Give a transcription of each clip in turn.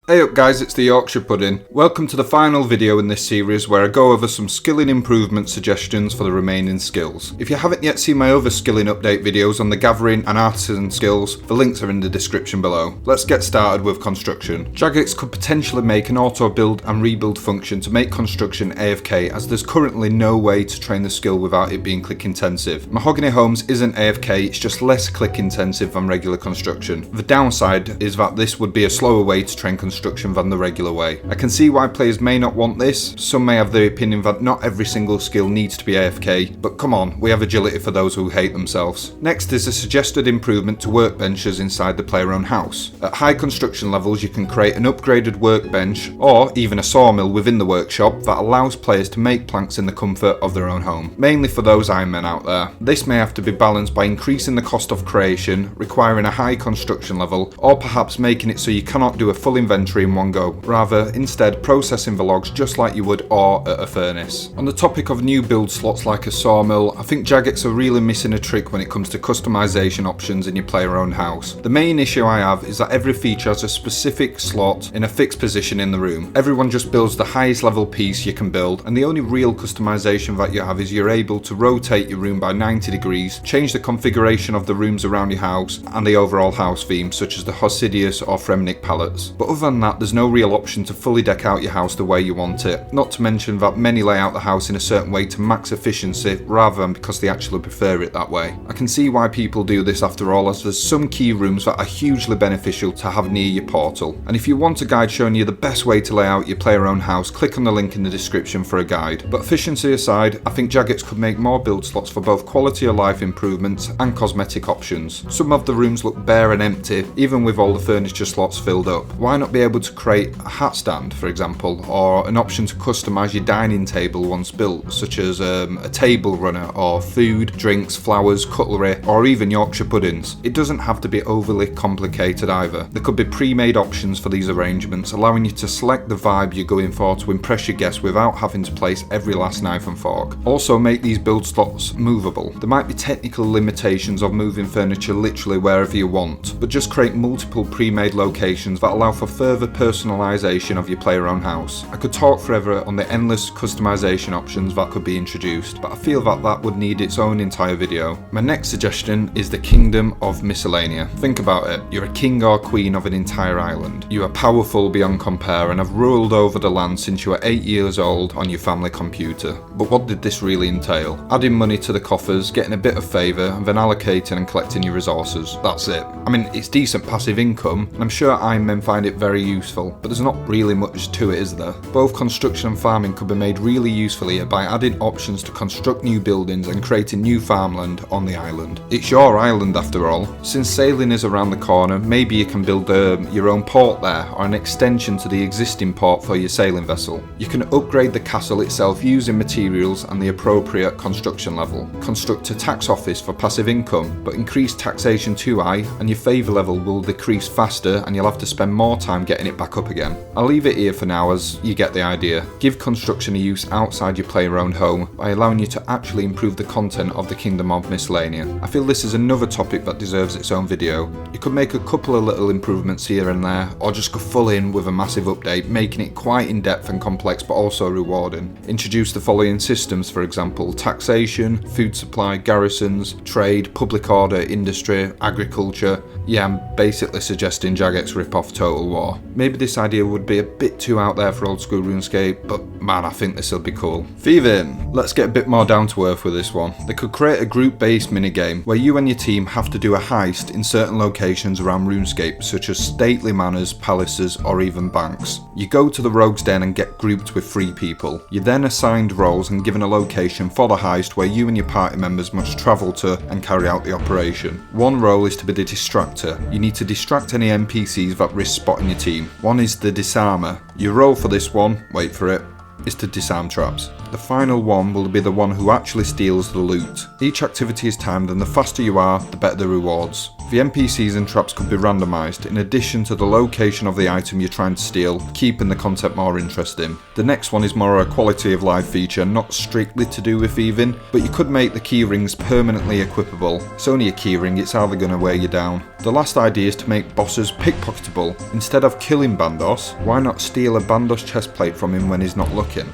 Hey up guys, it's the Yorkshire Pudding. Welcome to the final video in this series where I go over some skilling improvement suggestions for the remaining skills. If you haven't yet seen my other skilling update videos on the gathering and artisan skills, the links are in the description below. Let's get started with construction. Jagex could potentially make an auto build and rebuild function to make construction AFK, as there's currently no way to train the skill without it being click intensive. Mahogany Homes isn't AFK, it's just less click intensive than regular construction. The downside is that this would be a slower way to train construction than the regular way. I can see why players may not want this. Some may have the opinion that not every single skill needs to be AFK, but come on, we have agility for those who hate themselves. Next is a suggested improvement to workbenches inside the player-owned house. At high construction levels you can create an upgraded workbench or even a sawmill within the workshop that allows players to make planks in the comfort of their own home, mainly for those Iron Men out there. This may have to be balanced by increasing the cost of creation, requiring a high construction level, or perhaps making it so you cannot do a full inventory in one go, rather instead processing the logs just like you would ore at a furnace. On the topic of new build slots like a sawmill, I think Jagex are really missing a trick when it comes to customization options in your player-owned house. The main issue I have is that every feature has a specific slot in a fixed position in the room. Everyone just builds the highest level piece you can build, and the only real customization that you have is you're able to rotate your room by 90 degrees, change the configuration of the rooms around your house and the overall house theme, such as the Hosidius or Fremnik palettes. But other than that, there's no real option to fully deck out your house the way you want it, not to mention that many lay out the house in a certain way to max efficiency rather than because they actually prefer it that way. I can see why people do this after all, as there's some key rooms that are hugely beneficial to have near your portal. And if you want a guide showing you the best way to lay out your player-owned house, click on the link in the description for a guide. But efficiency aside, I think Jagex could make more build slots for both quality of life improvements and cosmetic options. Some of the rooms look bare and empty, even with all the furniture slots filled up. Why not be able to create a hat stand, for example, or an option to customize your dining table once built, such as a table runner or food, drinks, flowers, cutlery, or even Yorkshire puddings. It doesn't have to be overly complicated either. There could be pre-made options for these arrangements, allowing you to select the vibe you're going for to impress your guests without having to place every last knife and fork. Also make these build slots movable. There might be technical limitations of moving furniture literally wherever you want, but just create multiple pre-made locations that allow for further personalization of your player-owned house. I could talk forever on the endless customization options that could be introduced, but I feel that that would need its own entire video. My next suggestion is the Kingdom of Miscellanea. Think about it. You're a king or queen of an entire island. You are powerful beyond compare and have ruled over the land since you were 8 years old on your family computer. But what did this really entail? Adding money to the coffers, getting a bit of favour, and then allocating and collecting your resources. That's it. I mean, it's decent passive income, and I'm sure Iron Men find it very useful, but there's not really much to it, is there? Both construction and farming could be made really useful here by adding options to construct new buildings and creating new farmland on the island. It's your island after all. Since sailing is around the corner, maybe you can build your own port there, or an extension to the existing port for your sailing vessel. You can upgrade the castle itself using materials and the appropriate construction level. Construct a tax office for passive income, but increase taxation too high and your favour level will decrease faster and you'll have to spend more time getting it back up again. I'll leave it here for now, as you get the idea. Give construction a use outside your player-owned home by allowing you to actually improve the content of the Kingdom of Miscellanea. I feel this is another topic that deserves its own video. You could make a couple of little improvements here and there, or just go full in with a massive update, making it quite in-depth and complex but also rewarding. Introduce the following systems, for example: taxation, food supply, garrisons, trade, public order, industry, agriculture. Yeah, I'm basically suggesting Jagex rip off Total War. Maybe this idea would be a bit too out there for Old School RuneScape, but man, I think this will be cool. Thieving. Let's get a bit more down to earth with this one. They could create a group-based minigame where you and your team have to do a heist in certain locations around RuneScape, such as stately manors, palaces, or even banks. You go to the rogue's den and get grouped with 3 people. You're then assigned roles and given a location for the heist where you and your party members must travel to and carry out the operation. One role is to be the distractor. You need to distract any NPCs that risk spotting your team. One is the disarmer. Your role for this one, wait for it, is to disarm traps. The final one will be the one who actually steals the loot. Each activity is timed, and the faster you are, the better the rewards. The NPCs and traps could be randomised, in addition to the location of the item you're trying to steal, keeping the content more interesting. The next one is more a quality of life feature, not strictly to do with thieving, but you could make the key rings permanently equipable. It's only a key ring, it's how they're going to wear you down. The last idea is to make bosses pickpocketable. Instead of killing Bandos, why not steal a Bandos chestplate from him when he's not looking?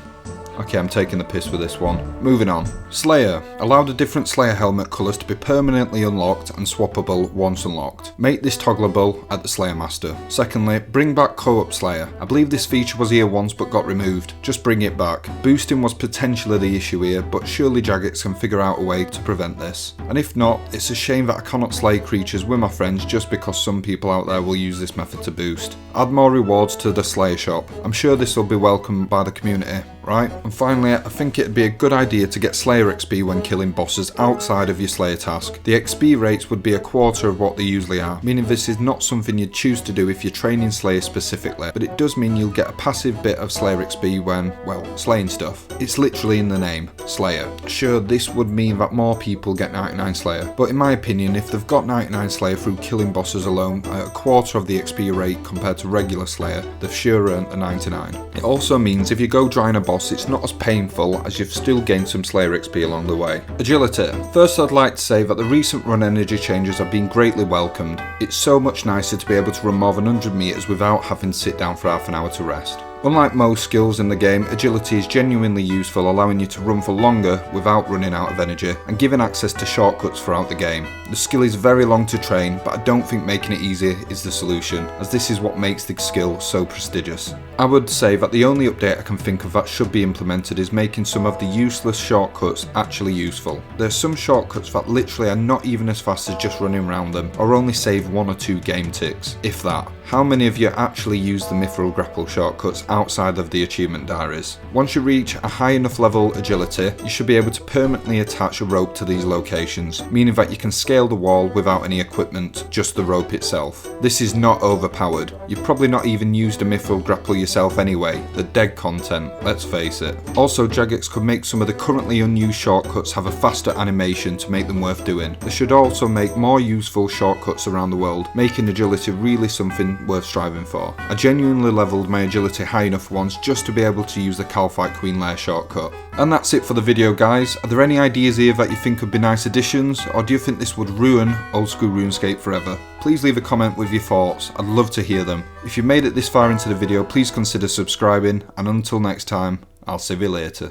Okay, I'm taking the piss with this one. Moving on. Slayer. Allow the different Slayer helmet colours to be permanently unlocked and swappable once unlocked. Make this toggleable at the Slayer Master. Secondly, bring back co-op Slayer. I believe this feature was here once but got removed. Just bring it back. Boosting was potentially the issue here, but surely Jagex can figure out a way to prevent this. And if not, it's a shame that I cannot slay creatures with my friends just because some people out there will use this method to boost. Add more rewards to the Slayer shop. I'm sure this will be welcomed by the community, right? And finally, I think it'd be a good idea to get Slayer XP when killing bosses outside of your Slayer task. The XP rates would be a quarter of what they usually are, meaning this is not something you'd choose to do if you're training Slayer specifically, but it does mean you'll get a passive bit of Slayer XP when, well, slaying stuff. It's literally in the name, Slayer. Sure, this would mean that more people get 99 Slayer, but in my opinion, if they've got 99 Slayer through killing bosses alone at a quarter of the XP rate compared to regular Slayer, they've sure earned a 99. It also means if you go drying a boss, it's not as painful as you've still gained some Slayer XP along the way. Agility. First, I'd like to say that the recent run energy changes have been greatly welcomed. It's so much nicer to be able to run more than 100 meters without having to sit down for half an hour to rest. Unlike most skills in the game, agility is genuinely useful, allowing you to run for longer without running out of energy and giving access to shortcuts throughout the game. The skill is very long to train, but I don't think making it easier is the solution, as this is what makes the skill so prestigious. I would say that the only update I can think of that should be implemented is making some of the useless shortcuts actually useful. There are some shortcuts that literally are not even as fast as just running around them, or only save 1 or 2 game ticks, if that. How many of you actually use the Mithril Grapple shortcuts outside of the achievement diaries? Once you reach a high enough level agility, you should be able to permanently attach a rope to these locations, meaning that you can scale the wall without any equipment, just the rope itself. This is not overpowered. You've probably not even used a Mithril Grapple yourself anyway, the dead content, let's face it. Also, Jagex could make some of the currently unused shortcuts have a faster animation to make them worth doing. They should also make more useful shortcuts around the world, making agility really something worth striving for. I genuinely leveled my agility high enough once just to be able to use the Calcite Queen Lair shortcut. And that's it for the video, guys. Are there any ideas here that you think would be nice additions, or do you think this would ruin Old School RuneScape forever? Please leave a comment with your thoughts, I'd love to hear them. If you've made it this far into the video, please consider subscribing, and until next time, I'll see you later.